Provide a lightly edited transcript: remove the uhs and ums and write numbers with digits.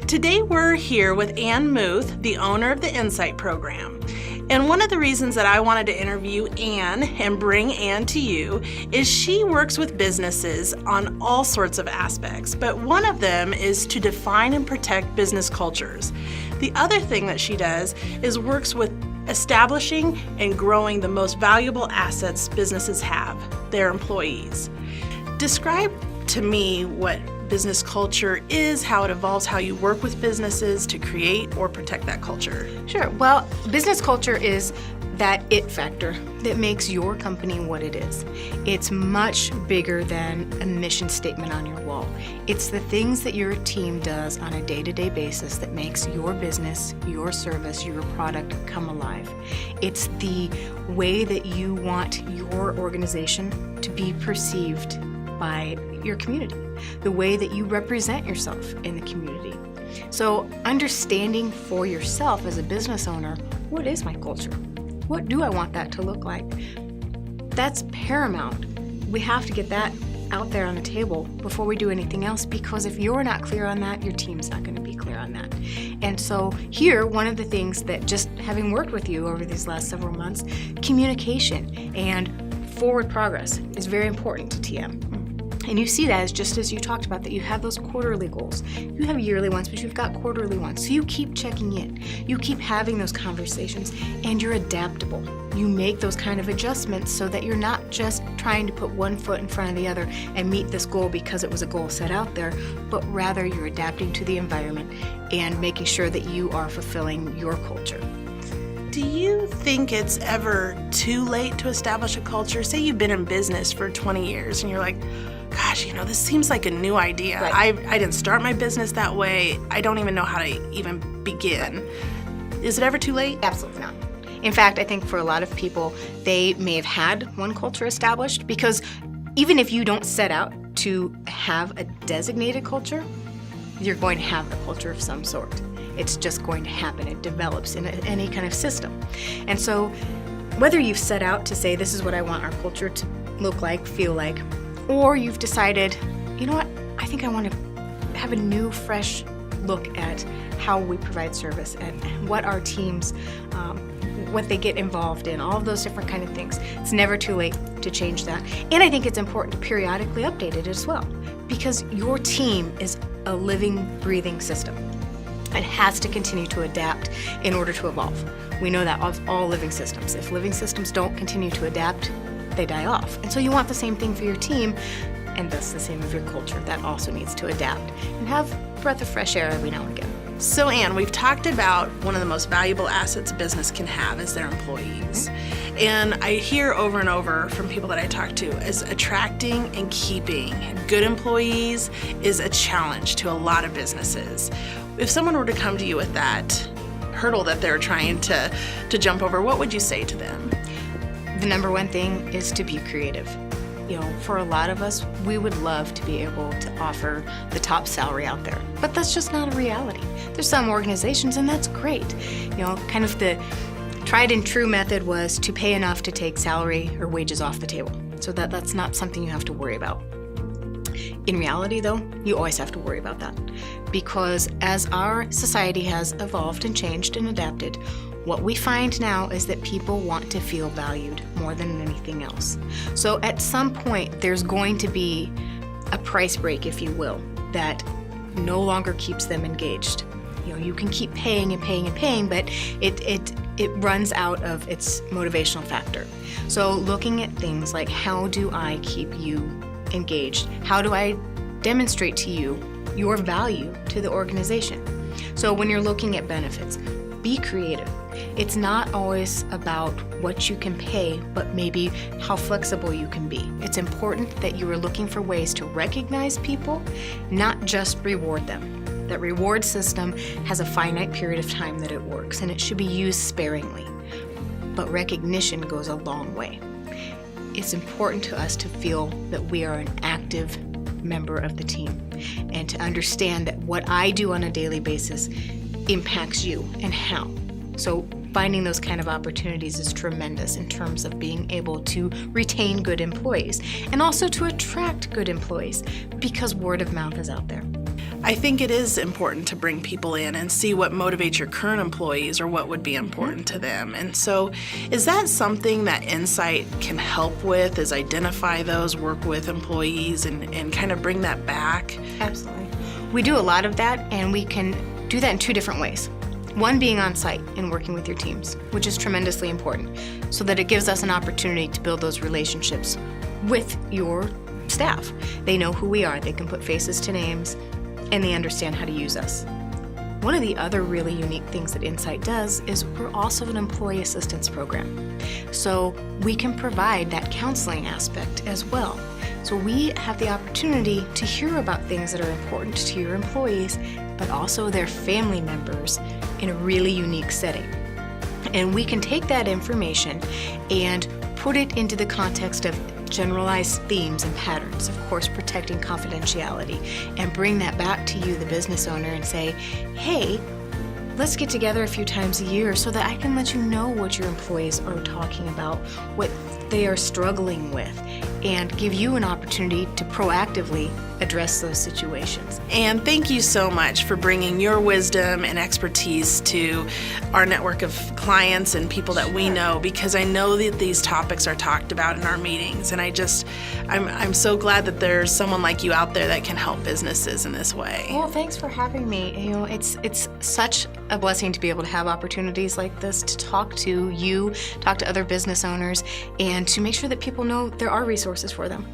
Today we're here with Anne Muth, the owner of the Insight Program. And one of the reasons that I wanted to interview Anne and bring Anne to you is she works with businesses on all sorts of aspects, but one of them is to define and protect business cultures. The other thing that she does is works with establishing and growing the most valuable assets businesses have, their employees. Describe to me what business culture is, how it evolves, how you work with businesses to create or protect that culture. Sure. Well, business culture is that it factor that makes your company what it is. It's much bigger than a mission statement on your wall. It's the things that your team does on a day-to-day basis that makes your business, your service, your product come alive. It's the way that you want your organization to be perceived by your community, the way that you represent yourself in the community. So understanding for yourself as a business owner, what is my culture? What do I want that to look like? That's paramount. We have to get that out there on the table before we do anything else, because if you're not clear on that, your team's not going to be clear on that. And so here, one of the things that, just having worked with you over these last several months, communication and forward progress is very important to TM. And you see that as just as you talked about, that you have those quarterly goals. You have yearly ones, but you've got quarterly ones. So you keep checking in. You keep having those conversations, and you're adaptable. You make those kind of adjustments so that you're not just trying to put one foot in front of the other and meet this goal because it was a goal set out there, but rather you're adapting to the environment and making sure that you are fulfilling your culture. Do you think it's ever too late to establish a culture? Say you've been in business for 20 years and you're like, gosh, this seems like a new idea. Right. I didn't start my business that way. I don't even know how to even begin. Is it ever too late? Absolutely not. In fact, I think for a lot of people, they may have had one culture established, because even if you don't set out to have a designated culture, you're going to have a culture of some sort. It's just going to happen. It develops in any kind of system. And so whether you've set out to say, this is what I want our culture to look like, feel like, or you've decided, you know what, I think I want to have a new, fresh look at how we provide service and what our teams, what they get involved in, all of those different kind of things. It's never too late to change that. And I think it's important to periodically update it as well, because your team is a living, breathing system. It has to continue to adapt in order to evolve. We know that of all living systems. If living systems don't continue to adapt, they die off. And so you want the same thing for your team, and that's the same of your culture. That also needs to adapt and have a breath of fresh air every now and again. So Anne, we've talked about one of the most valuable assets a business can have is their employees. And I hear over and over from people that I talk to is attracting and keeping good employees is a challenge to a lot of businesses. If someone were to come to you with that hurdle that they're trying to jump over, what would you say to them? The number one thing is to be creative. For a lot of us, we would love to be able to offer the top salary out there, but that's just not a reality. There's some organizations, and that's great. Kind of the tried and true method was to pay enough to take salary or wages off the table, so that's not something you have to worry about. In reality, though, you always have to worry about that, because as our society has evolved and changed and adapted, what we find now is that people want to feel valued more than anything else. So at some point, there's going to be a price break, if you will, that no longer keeps them engaged. You can keep paying and paying and paying, but it runs out of its motivational factor. So looking at things like, how do I keep you engaged? How do I demonstrate to you your value to the organization? So when you're looking at benefits, be creative. It's not always about what you can pay, but maybe how flexible you can be. It's important that you are looking for ways to recognize people, not just reward them. That reward system has a finite period of time that it works, and it should be used sparingly. But recognition goes a long way. It's important to us to feel that we are an active member of the team, and to understand that what I do on a daily basis impacts you and how. So finding those kind of opportunities is tremendous in terms of being able to retain good employees and also to attract good employees, because word of mouth is out there. I think it is important to bring people in and see what motivates your current employees or what would be important to them. And so is that something that Insight can help with, is identify those, work with employees and kind of bring that back? Absolutely. We do a lot of that, and we can do that in two different ways. One being on site and working with your teams, which is tremendously important, so that it gives us an opportunity to build those relationships with your staff. They know who we are, they can put faces to names, and they understand how to use us. One of the other really unique things that Insight does is we're also an employee assistance program. So we can provide that counseling aspect as well. So we have the opportunity to hear about things that are important to your employees, but also their family members in a really unique setting. And we can take that information and put it into the context of generalized themes and patterns, of course, protecting confidentiality, and bring that back to you, the business owner, and say, hey, let's get together a few times a year so that I can let you know what your employees are talking about, what they are struggling with, and give you an opportunity to proactively address those situations. And thank you so much for bringing your wisdom and expertise to our network of clients and people that we know, because I know that these topics are talked about in our meetings, and I'm so glad that there's someone like you out there that can help businesses in this way. Well, thanks for having me. You know, it's such a blessing to be able to have opportunities like this to talk to you, talk to other business owners, and to make sure that people know there are resources for them.